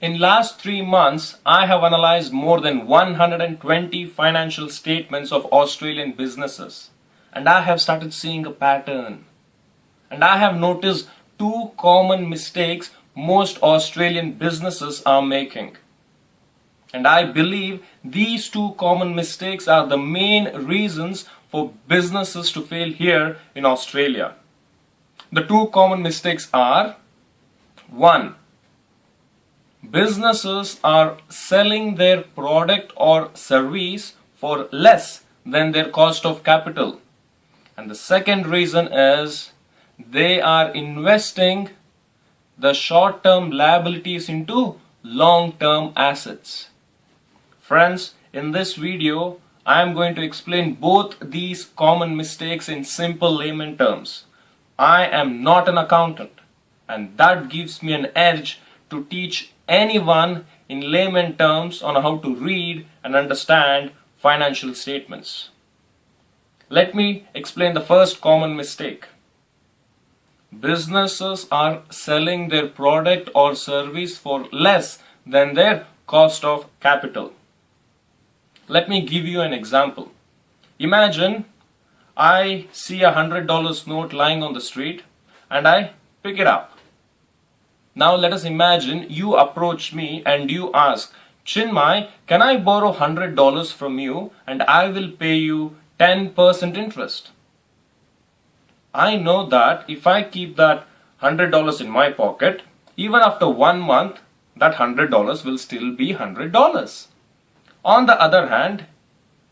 In last 3 months, I have analyzed more than 120 financial statements of Australian businesses, and I have started seeing a pattern. And I have noticed two common mistakes most Australian businesses are making. And I believe these two common mistakes are the main reasons for businesses to fail here in Australia. The two common mistakes are: 1. Businesses are selling their product or service for less than their cost of capital. And the second reason is they are investing the short-term liabilities into long-term assets. Friends, in this video, I am going to explain both these common mistakes in simple layman terms. I am not an accountant, and that gives me an edge to teach anyone in layman terms on how to read and understand financial statements. Let me explain the first common mistake. Businesses are selling their product or service for less than their cost of capital. Let me give you an example. Imagine I see $100 note lying on the street and I pick it up. Now let us imagine you approach me and you ask, Chinmay, can I borrow $100 from you and I will pay you 10% interest? I know that if I keep that $100 in my pocket, even after 1 month, that $100 will still be $100. On the other hand,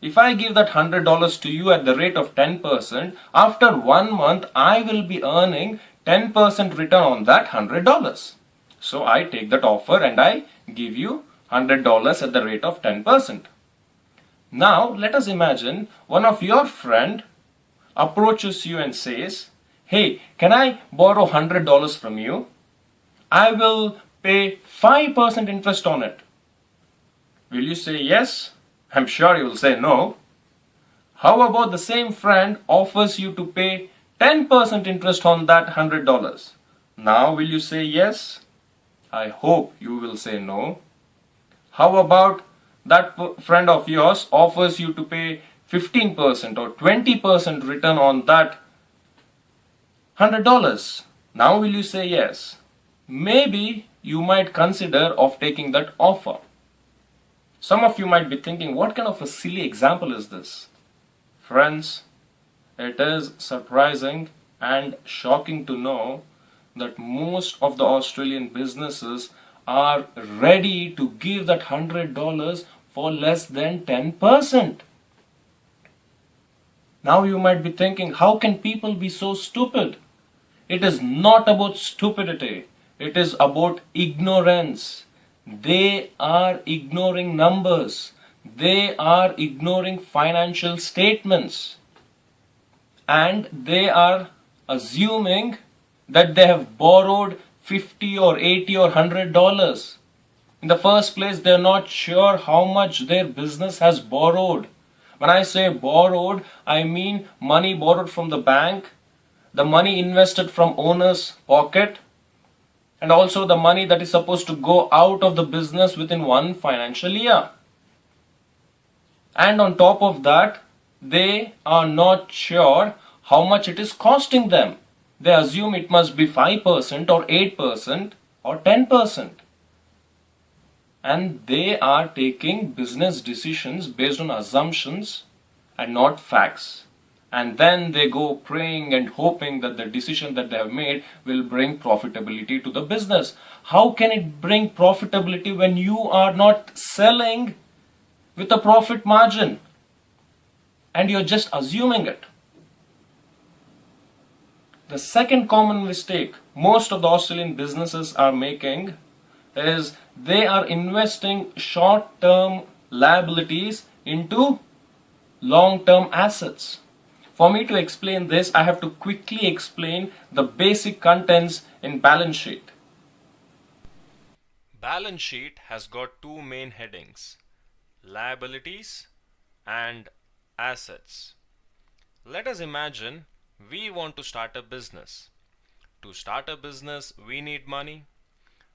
if I give that $100 to you at the rate of 10%, after 1 month I will be earning 10% return on that $100. So I take that offer and I give you $100 at the rate of 10%. Now let us imagine one of your friend approaches you and says, hey, can I borrow $100 from you? I will pay 5% interest on it. Will you say yes? I'm sure you will say no. How about the same friend offers you to pay 10% interest on that $100? Now will you say yes? I hope you will say no. How about that friend of yours offers you to pay 15% or 20% return on that $100? Now will you say yes? Maybe you might consider of taking that offer. Some of you might be thinking, what kind of a silly example is this? Friends, it is surprising and shocking to know that most of the Australian businesses are ready to give that $100 for less than 10%. Now you might be thinking, how can people be so stupid? It is not about stupidity. It is about ignorance. They are ignoring numbers. They are ignoring financial statements. And they are assuming that they have borrowed $50 or $80 or $100. In the first place, they are not sure how much their business has borrowed. When I say borrowed, I mean money borrowed from the bank, the money invested from owner's pocket, and also the money that is supposed to go out of the business within 1 financial year. And on top of that, they are not sure how much it is costing them. They assume it must be 5% or 8% or 10%. And they are taking business decisions based on assumptions and not facts. And then they go praying and hoping that the decision that they have made will bring profitability to the business. How can it bring profitability when you are not selling with a profit margin and you're just assuming it? The second common mistake most of the Australian businesses are making is they are investing short-term liabilities into long-term assets. For me to explain this, I have to quickly explain the basic contents in balance sheet. Balance sheet has got two main headings: liabilities and assets. Let us imagine we want to start a business. To start a business, we need money.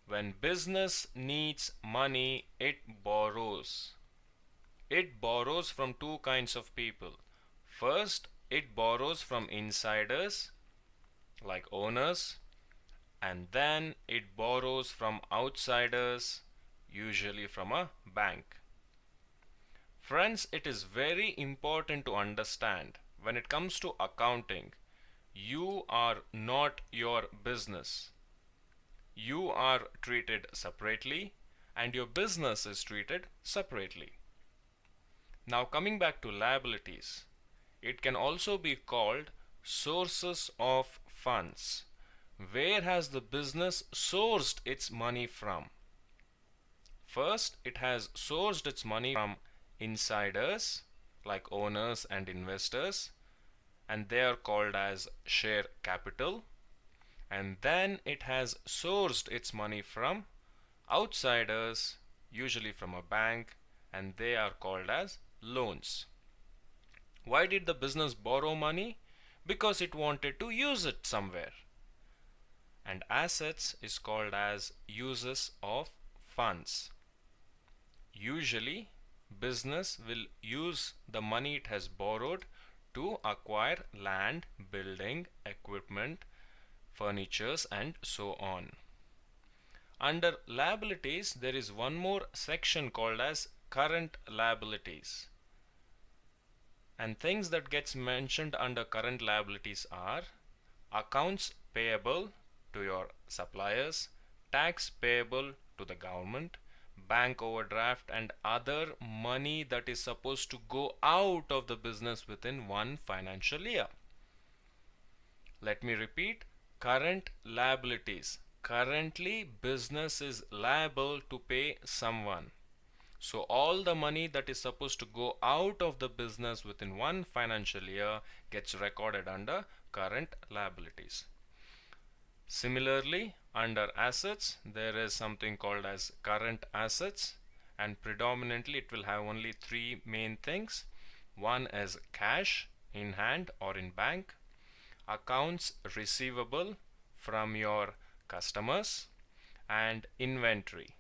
When business needs money, it borrows. It borrows from two kinds of people. First, it borrows from insiders like owners, and then it borrows from outsiders, usually from a bank. Friends, it is very important to understand when it comes to accounting, you are not your business. You are treated separately and your business is treated separately. Now coming back to liabilities, it can also be called sources of funds. Where has the business sourced its money from? First, it has sourced its money from insiders like owners and investors, and they are called as share capital. And then it has sourced its money from outsiders, usually from a bank, and they are called as loans. Why did the business borrow money? Because it wanted to use it somewhere. And assets is called as uses of funds. Usually, business will use the money it has borrowed to acquire land, building, equipment, furnitures, and so on. Under liabilities, there is one more section called as current liabilities. And things that gets mentioned under current liabilities are accounts payable to your suppliers, tax payable to the government, bank overdraft, and other money that is supposed to go out of the business within one financial year. Let me repeat, current liabilities. Currently, business is liable to pay someone. So all the money that is supposed to go out of the business within one financial year gets recorded under current liabilities. Similarly, under assets, there is something called as current assets, and predominantly it will have only three main things. One is cash in hand or in bank, accounts receivable from your customers, and inventory.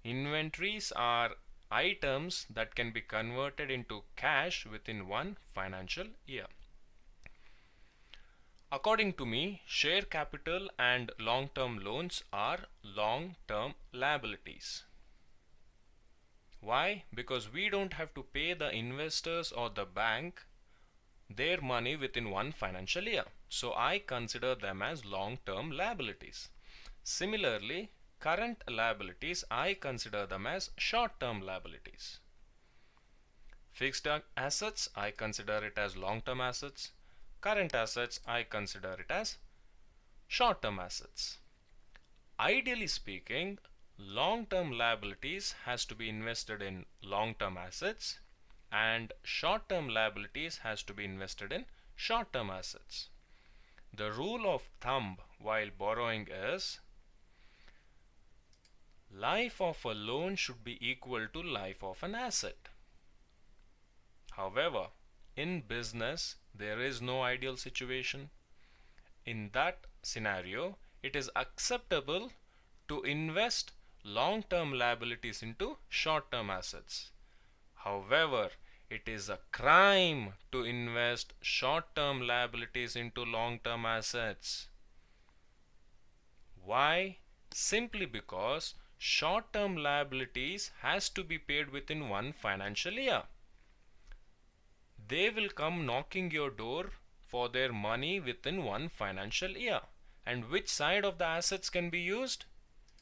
Inventories are items that can be converted into cash within one financial year. According to me, share capital and long-term loans are long-term liabilities. Why? Because we don't have to pay the investors or the bank their money within one financial year. So I consider them as long-term liabilities. Similarly, current liabilities, I consider them as short-term liabilities. Fixed assets, I consider it as long-term assets. Current assets, I consider it as short-term assets. Ideally speaking, long-term liabilities has to be invested in long-term assets and short-term liabilities has to be invested in short-term assets. The rule of thumb while borrowing is life of a loan should be equal to life of an asset. However, in business, there is no ideal situation. In that scenario, it is acceptable to invest long-term liabilities into short-term assets. However, it is a crime to invest short-term liabilities into long-term assets. Why? Simply because short-term liabilities has to be paid within one financial year. They will come knocking your door for their money within one financial year. And which side of the assets can be used?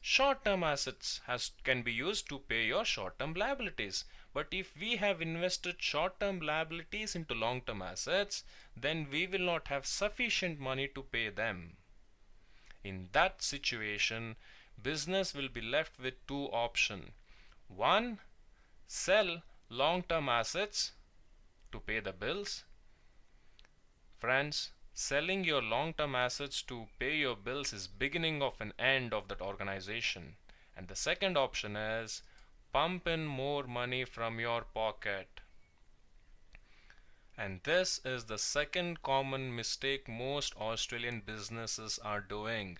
Short-term assets can be used to pay your short-term liabilities. But if we have invested short-term liabilities into long-term assets, then we will not have sufficient money to pay them. In that situation, business will be left with two options. One, sell long-term assets to pay the bills. Friends, selling your long-term assets to pay your bills is beginning of an end of that organization. And the second option is pump in more money from your pocket. And this is the second common mistake most Australian businesses are doing.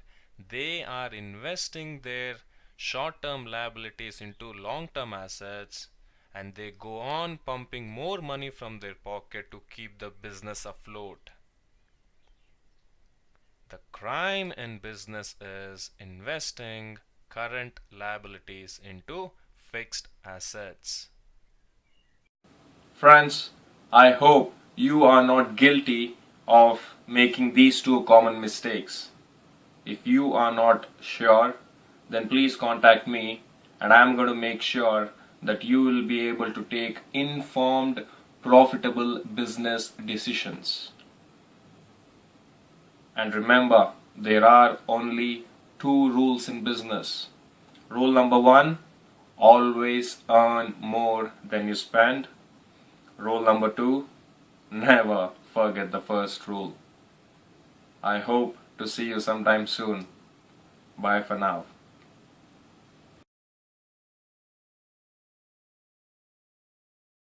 They are investing their short-term liabilities into long-term assets, and they go on pumping more money from their pocket to keep the business afloat. The crime in business is investing current liabilities into fixed assets. Friends, I hope you are not guilty of making these two common mistakes. If you are not sure, then please contact me and I am going to make sure that you will be able to take informed, profitable business decisions. And remember, there are only two rules in business. Rule number one, always earn more than you spend. Rule number two, never forget the first rule. I hope to see you sometime soon. Bye for now.